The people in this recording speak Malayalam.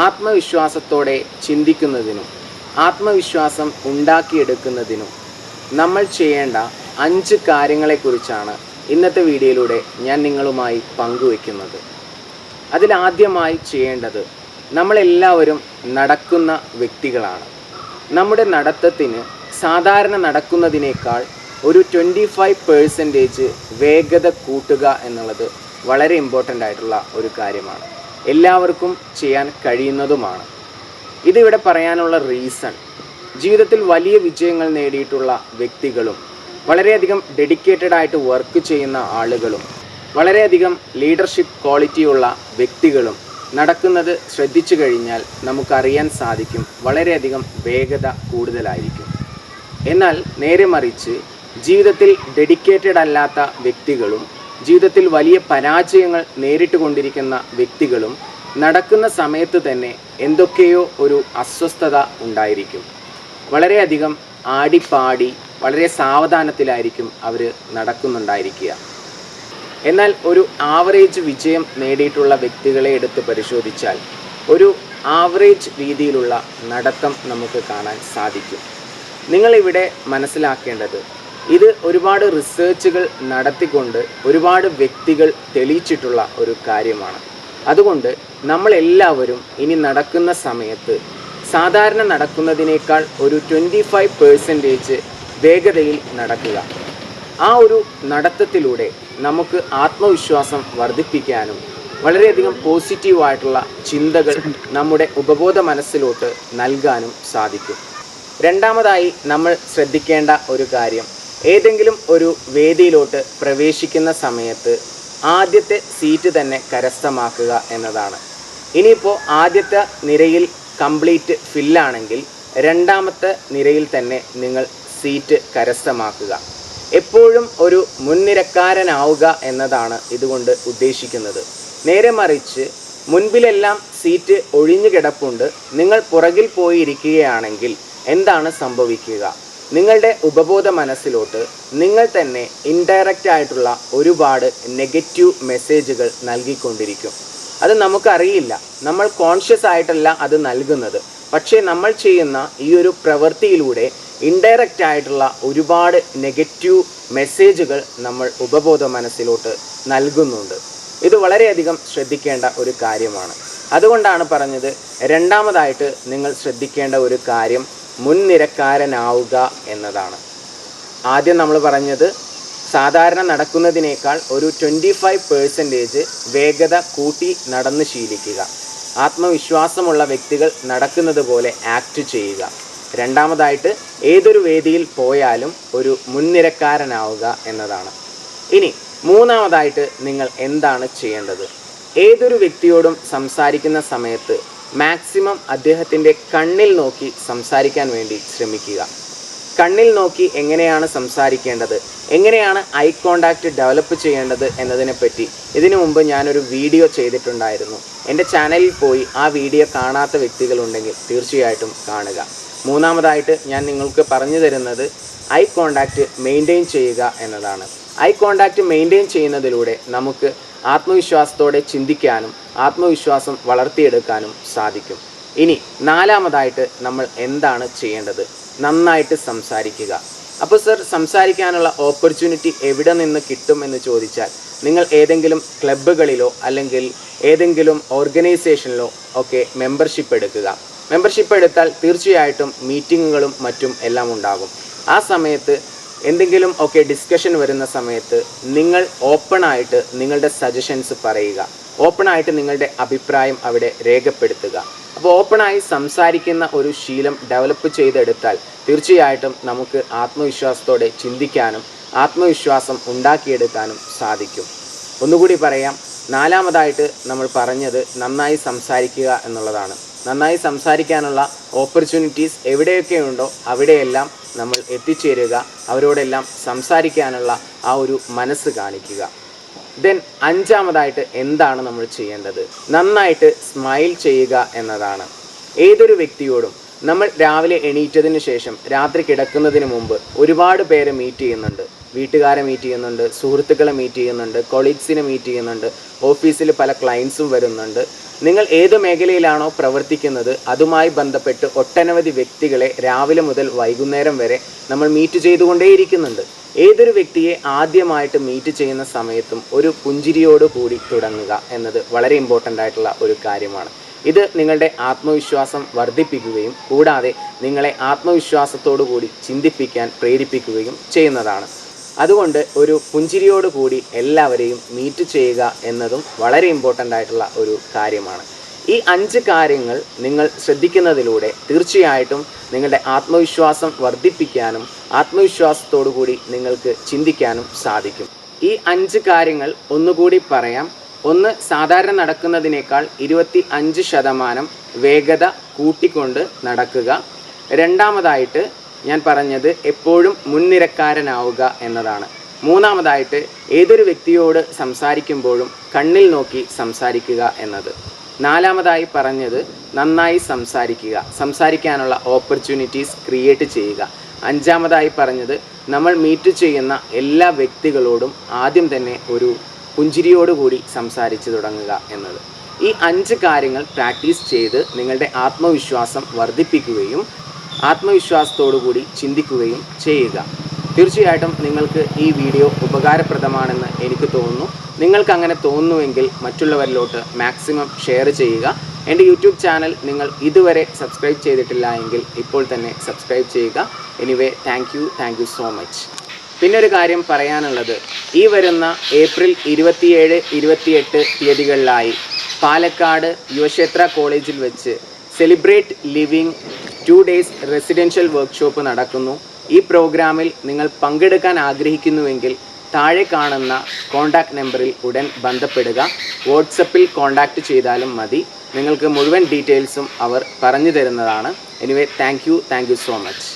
ആത്മവിശ്വാസത്തോടെ ചിന്തിക്കുന്നതിനും ആത്മവിശ്വാസം ഉണ്ടാക്കിയെടുക്കുന്നതിനും നമ്മൾ ചെയ്യേണ്ട 5 കാര്യങ്ങളെക്കുറിച്ചാണ് ഇന്നത്തെ വീഡിയോയിലൂടെ ഞാൻ നിങ്ങളുമായി പങ്കുവയ്ക്കുന്നത്. അതിലാദ്യമായി ചെയ്യേണ്ടത്, നമ്മളെല്ലാവരും നടക്കുന്ന വ്യക്തികളാണ്. നമ്മുടെ നടത്തത്തിന് സാധാരണ നടക്കുന്നതിനേക്കാൾ ഒരു 25% വേഗത കൂട്ടുക എന്നുള്ളത് വളരെ ഇമ്പോർട്ടൻ്റ് ആയിട്ടുള്ള ഒരു കാര്യമാണ്. എല്ലാവർക്കും ചെയ്യാൻ കഴിയുന്നതുമാണ്. ഇതിവിടെ പറയാനുള്ള റീസൺ, ജീവിതത്തിൽ വലിയ വിജയങ്ങൾ നേടിയിട്ടുള്ള വ്യക്തികളും വളരെയധികം ഡെഡിക്കേറ്റഡ് ആയിട്ട് വർക്ക് ചെയ്യുന്ന ആളുകളും വളരെയധികം ലീഡർഷിപ്പ് ക്വാളിറ്റിയുള്ള വ്യക്തികളും നടക്കുന്നത് ശ്രദ്ധിച്ചു കഴിഞ്ഞാൽ നമുക്കറിയാൻ സാധിക്കും, വളരെയധികം വേഗത കൂടുതലായിരിക്കും. എന്നാൽ നേരെ മറിച്ച് ജീവിതത്തിൽ ഡെഡിക്കേറ്റഡ് അല്ലാത്ത വ്യക്തികളും ജീവിതത്തിൽ വലിയ പരാജയങ്ങൾ നേരിട്ട് കൊണ്ടിരിക്കുന്ന വ്യക്തികളും നടക്കുന്ന സമയത്ത് തന്നെ എന്തൊക്കെയോ ഒരു അസ്വസ്ഥത ഉണ്ടായിരിക്കും. വളരെയധികം ആടിപ്പാടി വളരെ സാവധാനത്തിലായിരിക്കും അവർ നടക്കുന്നുണ്ടായിരിക്കുക. എന്നാൽ ഒരു ആവറേജ് വിജയം നേടിയിട്ടുള്ള വ്യക്തികളെ എടുത്ത് പരിശോധിച്ചാൽ ഒരു ആവറേജ് രീതിയിലുള്ള നടത്തം നമുക്ക് കാണാൻ സാധിക്കും. നിങ്ങളിവിടെ മനസ്സിലാക്കേണ്ടത്, ഇത് ഒരുപാട് റിസർച്ചുകൾ നടത്തിക്കൊണ്ട് ഒരുപാട് വ്യക്തികൾ തെളിയിച്ചിട്ടുള്ള ഒരു കാര്യമാണ്. അതുകൊണ്ട് നമ്മളെല്ലാവരും ഇനി നടക്കുന്ന സമയത്ത് സാധാരണ നടക്കുന്നതിനേക്കാൾ ഒരു 25% വേഗതയിൽ നടക്കുക. ആ ഒരു നടത്തത്തിലൂടെ നമുക്ക് ആത്മവിശ്വാസം വർദ്ധിപ്പിക്കാനും വളരെയധികം പോസിറ്റീവായിട്ടുള്ള ചിന്തകൾ നമ്മുടെ ഉപബോധ മനസ്സിലോട്ട് നൽകാനും സാധിക്കും. രണ്ടാമതായി നമ്മൾ ശ്രദ്ധിക്കേണ്ട ഒരു കാര്യം, ഏതെങ്കിലും ഒരു വേദിയിലോട്ട് പ്രവേശിക്കുന്ന സമയത്ത് ആദ്യത്തെ സീറ്റ് തന്നെ കരസ്ഥമാക്കുക എന്നതാണ്. ഇനിയിപ്പോൾ ആദ്യത്തെ നിരയിൽ കംപ്ലീറ്റ് ഫില്ലാണെങ്കിൽ രണ്ടാമത്തെ നിരയിൽ തന്നെ നിങ്ങൾ സീറ്റ് കരസ്ഥമാക്കുക. എപ്പോഴും ഒരു മുൻനിരക്കാരനാവുക എന്നതാണ് ഇതുകൊണ്ട് ഉദ്ദേശിക്കുന്നത്. നേരെ മറിച്ച് മുൻപിലെല്ലാം സീറ്റ് ഒഴിഞ്ഞു കിടപ്പുണ്ട്, നിങ്ങൾ പുറകിൽ പോയി ഇരിക്കുകയാണെങ്കിൽ എന്താണ് സംഭവിക്കുക? നിങ്ങളുടെ ഉപബോധ മനസ്സിലോട്ട് നിങ്ങൾ തന്നെ ഇൻഡയറക്റ്റ് ആയിട്ടുള്ള ഒരുപാട് നെഗറ്റീവ് മെസ്സേജുകൾ നൽകിക്കൊണ്ടിരിക്കും. അത് നമുക്കറിയില്ല, നമ്മൾ കോൺഷ്യസ് ആയിട്ടല്ല അത് നൽകുന്നത്. പക്ഷേ നമ്മൾ ചെയ്യുന്ന ഈ ഒരു പ്രവൃത്തിയിലൂടെ ഇൻഡയറക്റ്റ് ആയിട്ടുള്ള ഒരുപാട് നെഗറ്റീവ് മെസ്സേജുകൾ നമ്മൾ ഉപബോധ മനസ്സിലോട്ട് നൽകുന്നുണ്ട്. ഇത് വളരെയധികം ശ്രദ്ധിക്കേണ്ട ഒരു കാര്യമാണ്. അതുകൊണ്ടാണ് പറഞ്ഞത്, രണ്ടാമതായിട്ട് നിങ്ങൾ ശ്രദ്ധിക്കേണ്ട ഒരു കാര്യം മുൻനിരക്കാരനാവുക എന്നതാണ്. ആദ്യം നമ്മൾ പറഞ്ഞത് സാധാരണ നടക്കുന്നതിനേക്കാൾ ഒരു 25% വേഗത കൂട്ടി നടന്ന് ശീലിക്കുക. ആത്മവിശ്വാസമുള്ള വ്യക്തികൾ നടക്കുന്നത് പോലെ ആക്ട് ചെയ്യുക. രണ്ടാമതായിട്ട് ഏതൊരു വേദിയിൽ പോയാലും ഒരു മുൻനിരക്കാരനാവുക എന്നതാണ്. ഇനി മൂന്നാമതായിട്ട് നിങ്ങൾ എന്താണ് ചെയ്യേണ്ടത്? ഏതൊരു വ്യക്തിയോടും സംസാരിക്കുന്ന സമയത്ത് മാക്സിമം അദ്ദേഹത്തിൻ്റെ കണ്ണിൽ നോക്കി സംസാരിക്കാൻ വേണ്ടി ശ്രമിക്കുക. കണ്ണിൽ നോക്കി എങ്ങനെയാണ് സംസാരിക്കേണ്ടത്, എങ്ങനെയാണ് ഐ കോണ്ടാക്റ്റ് ഡെവലപ്പ് ചെയ്യേണ്ടത് എന്നതിനെപ്പറ്റി ഇതിനു മുമ്പ് ഞാനൊരു വീഡിയോ ചെയ്തിട്ടുണ്ടായിരുന്നു. എൻ്റെ ചാനലിൽ പോയി ആ വീഡിയോ കാണാത്ത വ്യക്തികളുണ്ടെങ്കിൽ തീർച്ചയായിട്ടും കാണുക. മൂന്നാമതായിട്ട് ഞാൻ നിങ്ങൾക്ക് പറഞ്ഞു തരുന്നത് ഐ കോണ്ടാക്റ്റ് മെയിൻറ്റെയിൻ ചെയ്യുക എന്നതാണ്. ഐ കോണ്ടാക്റ്റ് മെയിൻറ്റെയിൻ ചെയ്യുന്നതിലൂടെ നമുക്ക് ആത്മവിശ്വാസത്തോടെ ചിന്തിക്കാനും ആത്മവിശ്വാസം വളർത്തിയെടുക്കാനും സാധിക്കും. ഇനി നാലാമതായിട്ട് നമ്മൾ എന്താണ് ചെയ്യേണ്ടത്? നന്നായിട്ട് സംസാരിക്കുക. അപ്പോൾ സർ, സംസാരിക്കാനുള്ള ഓപ്പർച്യൂണിറ്റി എവിടെ നിന്ന് കിട്ടും എന്ന് ചോദിച്ചാൽ, നിങ്ങൾ ഏതെങ്കിലും ക്ലബ്ബുകളിലോ അല്ലെങ്കിൽ ഏതെങ്കിലും ഓർഗനൈസേഷനിലോ ഒക്കെ മെമ്പർഷിപ്പ് എടുക്കുക. മെമ്പർഷിപ്പ് എടുത്താൽ തീർച്ചയായിട്ടും മീറ്റിങ്ങുകളും മറ്റും എല്ലാം ഉണ്ടാകും. ആ സമയത്ത് എന്തെങ്കിലും ഒക്കെ ഡിസ്കഷൻ വരുന്ന സമയത്ത് നിങ്ങൾ ഓപ്പണായിട്ട് നിങ്ങളുടെ സജഷൻസ് പറയുക. ഓപ്പണായിട്ട് നിങ്ങളുടെ അഭിപ്രായം അവിടെ രേഖപ്പെടുത്തുക. അപ്പോൾ ഓപ്പണായി സംസാരിക്കുന്ന ഒരു ശീലം ഡെവലപ്പ് ചെയ്തെടുത്താൽ തീർച്ചയായിട്ടും നമുക്ക് ആത്മവിശ്വാസത്തോടെ ചിന്തിക്കാനും ആത്മവിശ്വാസം ഉണ്ടാക്കിയെടുക്കാനും സാധിക്കും. ഒന്നുകൂടി പറയാം, നാലാമതായിട്ട് നമ്മൾ പറഞ്ഞത് നന്നായി സംസാരിക്കുക എന്നുള്ളതാണ്. നന്നായി സംസാരിക്കാനുള്ള ഓപ്പർച്യൂണിറ്റീസ് എവിടെയൊക്കെ ഉണ്ടോ അവിടെയെല്ലാം നമ്മൾ എത്തിച്ചേരുക, അവരോടെല്ലാം സംസാരിക്കാനുള്ള ആ ഒരു മനസ്സ് കാണിക്കുക. ദെൻ അഞ്ചാമതായിട്ട് എന്താണ് നമ്മൾ ചെയ്യേണ്ടത്? നന്നായിട്ട് സ്മൈൽ ചെയ്യുക എന്നതാണ്. ഏതൊരു വ്യക്തിയോടും നമ്മൾ രാവിലെ എണീറ്റതിന് ശേഷം രാത്രി കിടക്കുന്നതിന് മുമ്പ് ഒരുപാട് പേരെ മീറ്റ് ചെയ്യുന്നുണ്ട്. വീട്ടുകാരെ മീറ്റ് ചെയ്യുന്നുണ്ട്, സുഹൃത്തുക്കളെ മീറ്റ് ചെയ്യുന്നുണ്ട്, കൊളീഗ്സിനെ മീറ്റ് ചെയ്യുന്നുണ്ട്, ഓഫീസിൽ പല ക്ലയൻസും വരുന്നുണ്ട്. നിങ്ങൾ ഏത് മേഖലയിലാണോ പ്രവർത്തിക്കുന്നത് അതുമായി ബന്ധപ്പെട്ട് ഒട്ടനവധി വ്യക്തികളെ രാവിലെ മുതൽ വൈകുന്നേരം വരെ നമ്മൾ മീറ്റ് ചെയ്തുകൊണ്ടേയിരിക്കുന്നുണ്ട്. ഏതൊരു വ്യക്തിയെ ആദ്യമായിട്ട് മീറ്റ് ചെയ്യുന്ന സമയത്തും ഒരു പുഞ്ചിരിയോട് കൂടി തുടങ്ങുക എന്നത് വളരെ ഇമ്പോർട്ടൻ്റ് ആയിട്ടുള്ള ഒരു കാര്യമാണ്. ഇത് നിങ്ങളുടെ ആത്മവിശ്വാസം വർദ്ധിപ്പിക്കുകയും കൂടാതെ നിങ്ങളെ ആത്മവിശ്വാസത്തോടു കൂടി ചിന്തിപ്പിക്കാൻ പ്രേരിപ്പിക്കുകയും ചെയ്യുന്നതാണ്. അതുകൊണ്ട് ഒരു പുഞ്ചിരിയോട് കൂടി എല്ലാവരെയും മീറ്റ് ചെയ്യുക എന്നതും വളരെ ഇമ്പോർട്ടൻ്റ് ആയിട്ടുള്ള ഒരു കാര്യമാണ്. ഈ 5 കാര്യങ്ങൾ നിങ്ങൾ ശ്രദ്ധിക്കുന്നതിലൂടെ തീർച്ചയായിട്ടും നിങ്ങളുടെ ആത്മവിശ്വാസം വർദ്ധിപ്പിക്കാനും ആത്മവിശ്വാസത്തോടു കൂടി നിങ്ങൾക്ക് ചിന്തിക്കാനും സാധിക്കും. ഈ 5 കാര്യങ്ങൾ ഒന്നുകൂടി പറയാം. 1. സാധാരണ നടക്കുന്നതിനേക്കാൾ 25% വേഗത കൂട്ടിക്കൊണ്ട് നടക്കുക. രണ്ടാമതായിട്ട് ഞാൻ പറഞ്ഞത് എപ്പോഴും മുൻനിരക്കാരനാവുക എന്നതാണ്. മൂന്നാമതായിട്ട് ഏതൊരു വ്യക്തിയോട് സംസാരിക്കുമ്പോഴും കണ്ണിൽ നോക്കി സംസാരിക്കുക എന്നത്. നാലാമതായി പറഞ്ഞത് നന്നായി സംസാരിക്കാനുള്ള ഓപ്പർച്യൂണിറ്റീസ് ക്രിയേറ്റ് ചെയ്യുക. അഞ്ചാമതായി പറഞ്ഞത് നമ്മൾ മീറ്റ് ചെയ്യുന്ന എല്ലാ വ്യക്തികളോടും ആദ്യം തന്നെ ഒരു പുഞ്ചിരിയോടുകൂടി സംസാരിച്ച് തുടങ്ങുക എന്നത്. ഈ 5 കാര്യങ്ങൾ പ്രാക്ടീസ് ചെയ്ത് നിങ്ങളുടെ ആത്മവിശ്വാസം വർദ്ധിപ്പിക്കുകയും ആത്മവിശ്വാസത്തോടുകൂടി ചിന്തിക്കുകയും ചെയ്യുക. തീർച്ചയായിട്ടും നിങ്ങൾക്ക് ഈ വീഡിയോ ഉപകാരപ്രദമാണെന്ന് എനിക്ക് തോന്നുന്നു. നിങ്ങൾക്ക് അങ്ങനെ തോന്നുന്നുവെങ്കിൽ മറ്റുള്ളവരിലോട്ട് മാക്സിമം ഷെയർ ചെയ്യുക. എൻ്റെ യൂട്യൂബ് ചാനൽ നിങ്ങൾ ഇതുവരെ സബ്സ്ക്രൈബ് ചെയ്തിട്ടില്ല എങ്കിൽ ഇപ്പോൾ തന്നെ സബ്സ്ക്രൈബ് ചെയ്യുക. Anyway thank you so much. പിന്നെ ഒരു കാര്യം പറയാനുള്ളത്, ഈ വരുന്ന ഏപ്രിൽ 27, 28 തീയതികളിലായി പാലക്കാട് യുവക്ഷേത്ര കോളേജിൽ വെച്ച് celebrate living 2 days residential workshop നടക്കുന്നു. ഈ പ്രോഗ്രാമിൽ നിങ്ങൾ പങ്കെടുക്കാൻ ആഗ്രഹിക്കുന്നുവെങ്കിൽ താഴെ കാണുന്ന കോൺടാക്റ്റ് നമ്പറിൽ ഉടൻ ബന്ധപ്പെടുക. വാട്സപ്പിൽ കോൺടാക്റ്റ് ചെയ്താലും മതി. നിങ്ങൾക്ക് മുഴുവൻ ഡീറ്റെയിൽസും അവർ പറഞ്ഞു തരുന്നതാണ്. Anyway thank you so much.